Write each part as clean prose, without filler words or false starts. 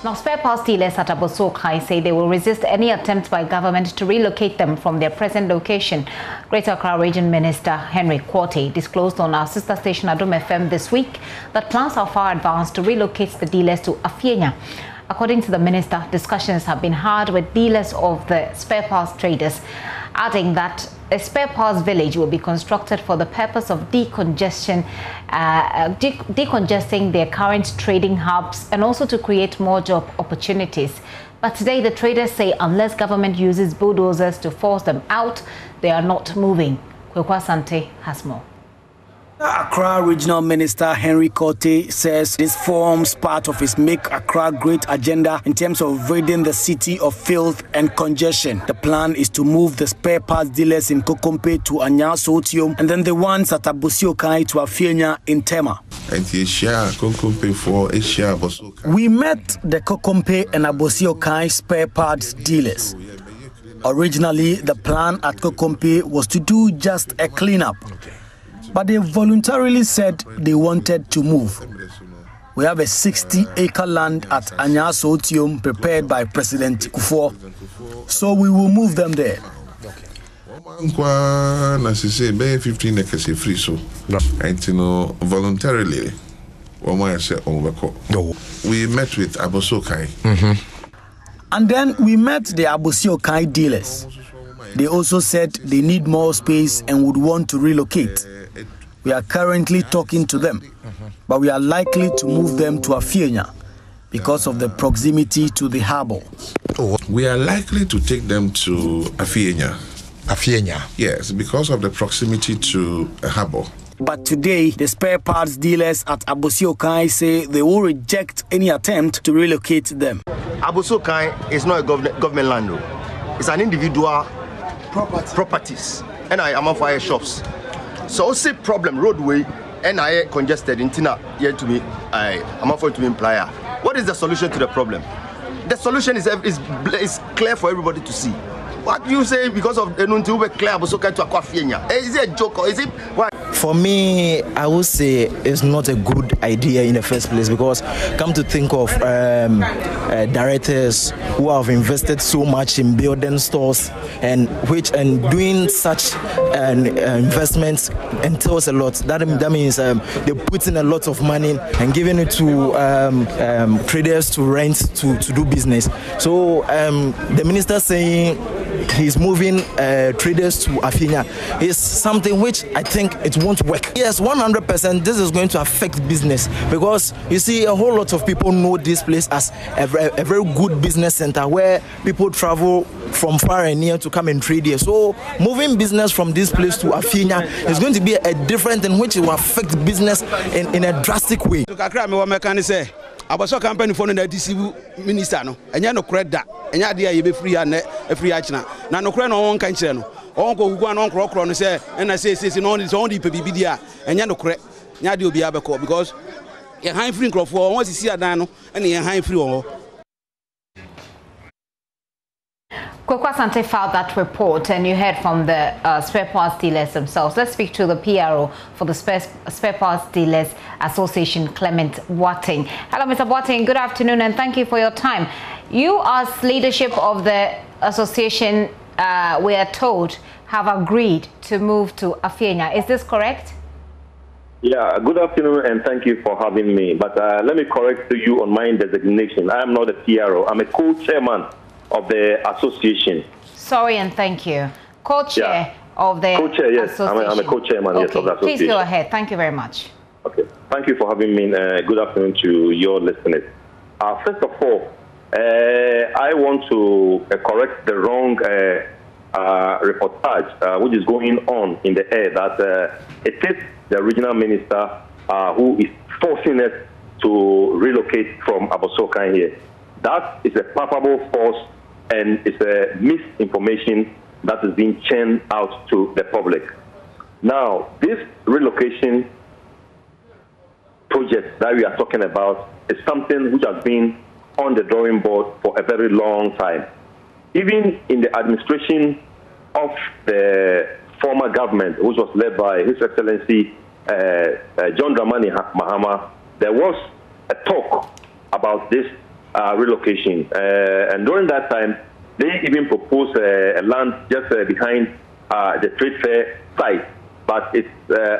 Now, spare parts dealers at Abosokai say they will resist any attempt by government to relocate them from their present location. Greater Accra Region Minister Henry Quartey disclosed on our sister station Adom FM this week that plans are far advanced to relocate the dealers to Afienya. According to the minister, discussions have been hard with dealers of the spare parts traders, adding that a spare parts village will be constructed for the purpose of decongesting their current trading hubs and also to create more job opportunities. But today, the traders say unless government uses bulldozers to force them out, they are not moving. Kwekwa Sante has more. Accra Regional Minister Henry Quartey says this forms part of his Make Accra Great agenda in terms of ridding the city of filth and congestion. The plan is to move the spare parts dealers in Kokompe to Anyasotium and then the ones at Abosiokai to Afienya in Tema. We met the Kokompe and Abosiokai spare parts dealers. Originally, the plan at Kokompe was to do just a cleanup. But they voluntarily said they wanted to move. We have a 60-acre land at Anyasotium prepared by President Kufuor, so we will move them there. Voluntarily, we met with Abosokai. And then we met the Abosiokai dealers. They also said they need more space and would want to relocate. We are currently talking to them, but we are likely to move them to Afienya because of the proximity to the harbor. We are likely to take them to Afienya. Afienya? Yes, because of the proximity to a harbor. But today, the spare parts dealers at Abosiokai say they will reject any attempt to relocate them. Abosokai is not a government land. It's an individual properties. And I am on fire shops. So see problem roadway and I congested in Tina here to me. I'm afraid to imply. What is the solution to the problem? The solution is clear for everybody to see. What do you say because of the Nuntu clear Abosokai to Afienya? Is it a joke or is it what? For me, I would say it's not a good idea in the first place because come to think of directors who have invested so much in building stores and doing such investments entails a lot. That means they put in a lot of money and giving it to traders to rent to do business. So the minister saying he's moving traders to Afienya is something which I think it won't work. Yes, 100% this is going to affect business because you see a whole lot of people know this place as a very good business center where people travel from far and near to come and trade here. So moving business from this place to Afienya is going to be a different in which it will affect business in a drastic way. Abaso company for the DC minister no enya no kreda enya de ye be free and free achina na no kre no won kan kire no on ko gugu no krokro no say na say no on the bibi dia enya no kre nya de obi abeko because ye han free krofo won sisi adan no na ye han free won. Kwekwa Sante filed that report and you heard from the spare parts dealers themselves. Let's speak to the PRO for the Spare Parts Dealers Association, Clement Boateng. Hello, Mr. Boateng. Good afternoon and thank you for your time. You as leadership of the association, we are told, have agreed to move to Afienya. Is this correct? Yeah, good afternoon and thank you for having me. But let me correct you on my designation. I am not a PRO. I'm a co-chairman of the association. Sorry and thank you. Co-chair of the co-chair, yes. association. I'm a co-chairman, okay. Yes, of the association. Please go ahead. Thank you very much. Okay. Thank you for having me. Good afternoon to your listeners. First of all, I want to correct the wrong reportage which is going on in the air that it is the regional minister who is forcing us to relocate from Abosokai here. That is a palpable false and it's a misinformation that is being churned out to the public. Now, this relocation project that we are talking about is something which has been on the drawing board for a very long time. Even in the administration of the former government, which was led by His Excellency John Dramani Mahama, there was a talk about this relocation. And during that time, they even proposed a land just behind the trade fair site. But it's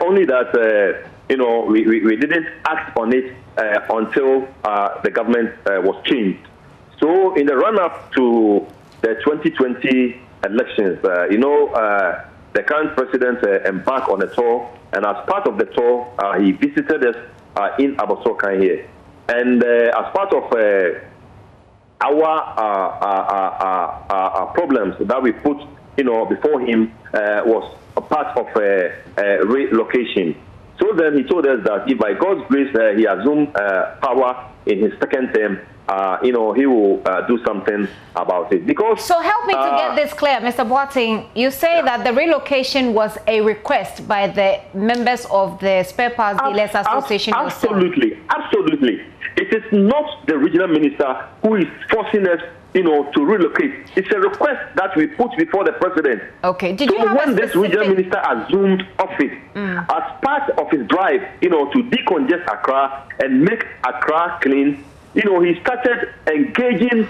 only that, we didn't act on it until the government was changed. So in the run-up to the 2020 elections, the current president embarked on a tour, and as part of the tour, he visited us in Abosokan here. And as part of our problems that we put, before him was a part of relocation. So then he told us that if by God's grace he assumed power in his second term, he will do something about it. Because so help me to get this clear, Mr. Boateng. You say that the relocation was a request by the members of the Spare Parts Dealers Association. Absolutely, absolutely. It is not the regional minister who is forcing us, to relocate. It's a request that we put before the president. Okay. Did so you have when this regional minister assumed office as part of his drive, to decongest Accra and make Accra clean, he started engaging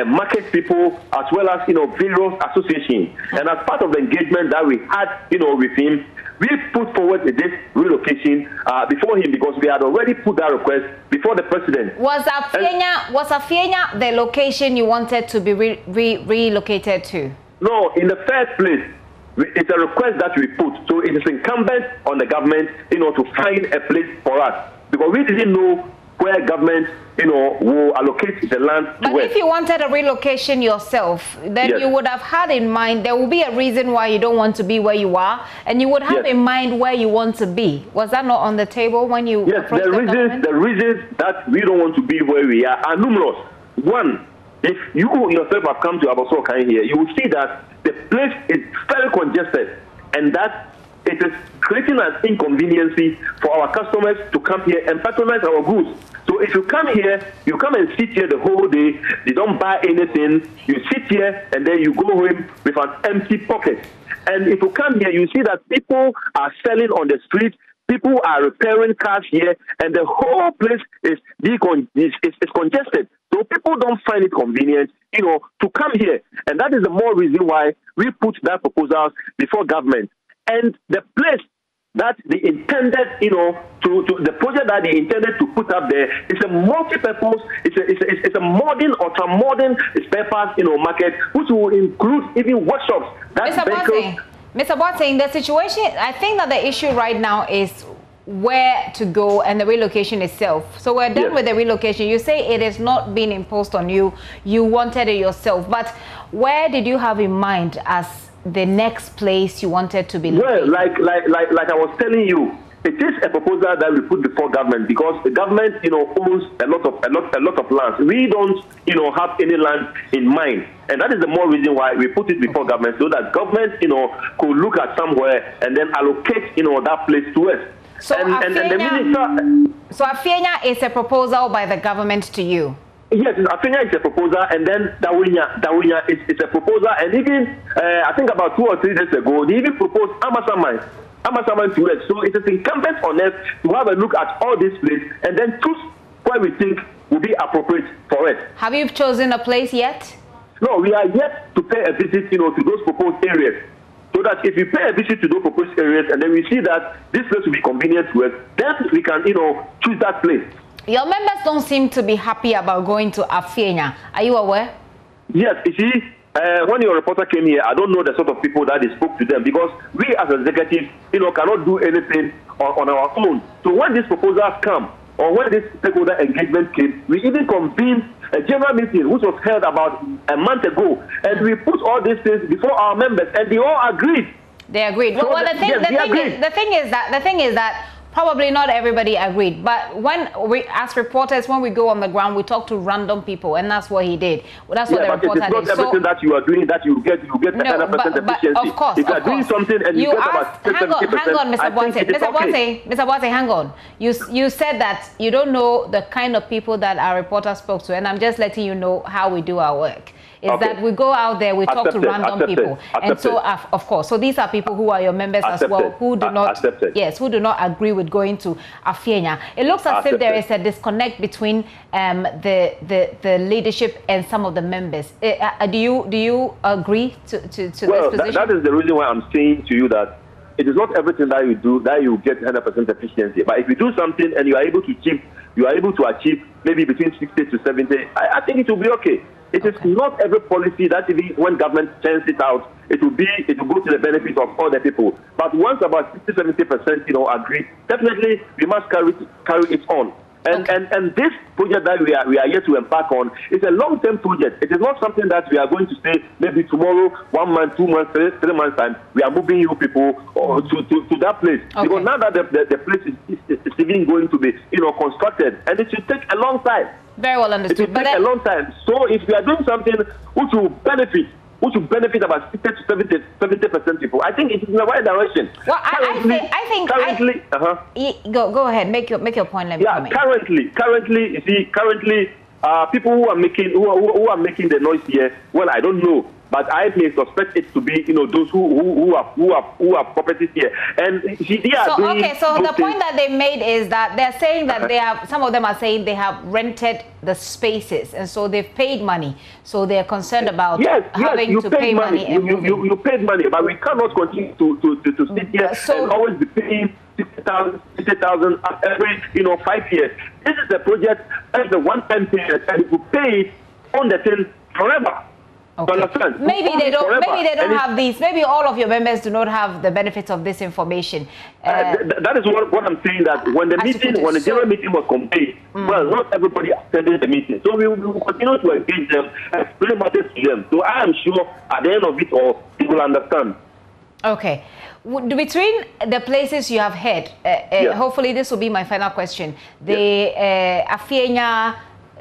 market people as well as various associations. And as part of the engagement that we had, with him, we put forward this relocation before him because we had already put that request before the president. Was Afienya the location you wanted to be relocated to? No, in the first place, it's a request that we put. So it is incumbent on the government, to find a place for us because we didn't know where government, will allocate the land to. But if you wanted a relocation yourself, then yes, you would have had in mind there will be a reason why you don't want to be where you are, and you would have yes, in mind where you want to be. Was that not on the table when you approached the government? The reasons that we don't want to be where we are numerous. One, if you yourself have come to Abosokan here, you will see that the place is very congested, and that it is creating an inconvenience for our customers to come here and patronize our goods. So if you come here, you come and sit here the whole day, you don't buy anything, you sit here and then you go home with an empty pocket. And if you come here, you see that people are selling on the street, people are repairing cars here, and the whole place is congested. So people don't find it convenient, to come here. And that is the more reason why we put that proposal before government. And the place that they intended, the project that they intended to put up there is a multi-purpose, it's a modern, ultra-modern spare parts, market, which will include even workshops. Mr. Boateng, the situation, I think that the issue right now is where to go and the relocation itself. So we're done with the relocation. You say it is not being imposed on you. You wanted it yourself. But where did you have in mind as the next place you wanted to be located? Well, like I was telling you, it is a proposal that we put before government because the government, owns a lot of lands. We don't, have any land in mind, and that is the more reason why we put it before government so that government, could look at somewhere and then allocate, that place to us. So and the minister. So Afienya is a proposal by the government to you. Yes, Afienya is a proposal, and then Dawinya is a proposal, and even I think about 2 or 3 days ago, they even proposed Amasaman to us. So it is incumbent on us to have a look at all these places and then choose where we think will be appropriate for us. Have you chosen a place yet? No, we are yet to pay a visit, to those proposed areas. So that if we pay a visit to those proposed areas and then we see that this place will be convenient to us, then we can, choose that place. Your members don't seem to be happy about going to Afienya. Are you aware? Yes, you see, when your reporter came here, I don't know the sort of people that they spoke to them because we as executives, cannot do anything on our own. So when these proposals come, or when this stakeholder engagement came, we even convened a general meeting which was held about a month ago, and we put all these things before our members, and they all agreed. They agreed. So well, the thing is that probably not everybody agreed, but when we, as reporters, when we go on the ground, we talk to random people, and that's what he did. Well, that's what the reporter did. It's not everything that you are doing that you get 100% efficiency. Of course, if you are doing something and you get about 70%, hang on, Mr. Boateng, hang on. You said that you don't know the kind of people that our reporter spoke to, and I'm just letting you know how we do our work. is that we go out there, we talk to random people. And so, of course, so these are people who are your members as well, who do not, who do not agree with going to Afienya. It looks as if there is a disconnect between the leadership and some of the members. Do you agree to this position? That is the reason why I'm saying to you that it is not everything that you do that you get 100% efficiency. But if you do something and you are able to achieve maybe between 60 to 70, I think it will be okay. It is not every policy that even when government sends it out, it will go to the benefit of all the people. But once about 60-70%, agree, definitely we must carry it on. And this project that we are here to embark on is a long-term project. It is not something that we are going to say maybe tomorrow, 1 month, 2 months, 3 months time, we are moving you people to that place. Because now that the place is even going to be constructed, and it should take a long time. Very well understood. It will take a long time. So if we are doing something which will benefit about 60 to 70% people, I think it is in the right direction. Well, I think currently, go ahead, make your point. Let me comment. Currently, you see, people who are making the noise here. Well, I don't know, but I may suspect it to be those who are properties here, and they are doing. Okay, so the point that they made is that they're saying that some of them are saying they have rented the spaces, and so they've paid money, so they're concerned about having to pay money. You paid money, but we cannot continue to sit here and always be paying 60,000 every 5 years. This is a project as a one-time period, and you pay it on the thing forever. Okay. Maybe they don't have these. Maybe all of your members do not have the benefits of this information. That is what I'm saying. That when the general meeting was convened, well, not everybody attended the meeting. So we will continue to engage them, explain matters to them. So I am sure at the end of it all, they will understand. Okay. Between the places you have heard, hopefully this will be my final question. The Afienya,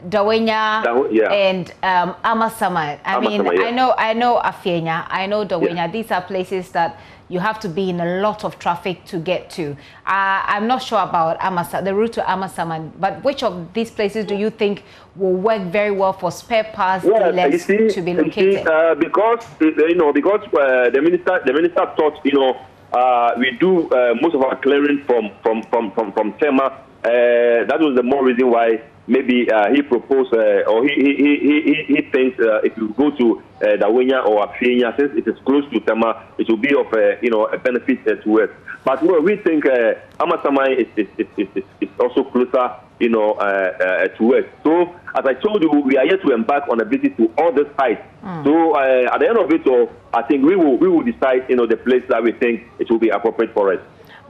Dawenya, and Amasaman. I know Afienya, I know Dawenya. These are places that you have to be in a lot of traffic to get to. I'm not sure about the route to Amasaman, but which of these places do you think will work very well for spare parts dealers to be located? Because the minister thought we do most of our clearing from Tema. That was the more reason why maybe he proposed or he thinks if you go to Dawenya or Afienya, since it is close to Tema, it will be of a benefit to us. But we think Amasamai is also closer to us. So as I told you, we are here to embark on a visit to all the sites. So at the end of it all, I think we will decide the place that we think it will be appropriate for us.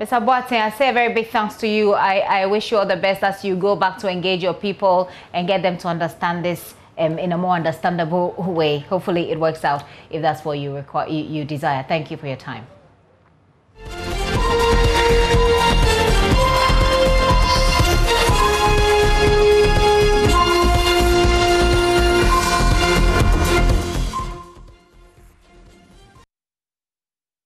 Mr. Boateng, I say a very big thanks to you. I wish you all the best as you go back to engage your people and get them to understand this in a more understandable way. Hopefully it works out if that's what you desire. Thank you for your time.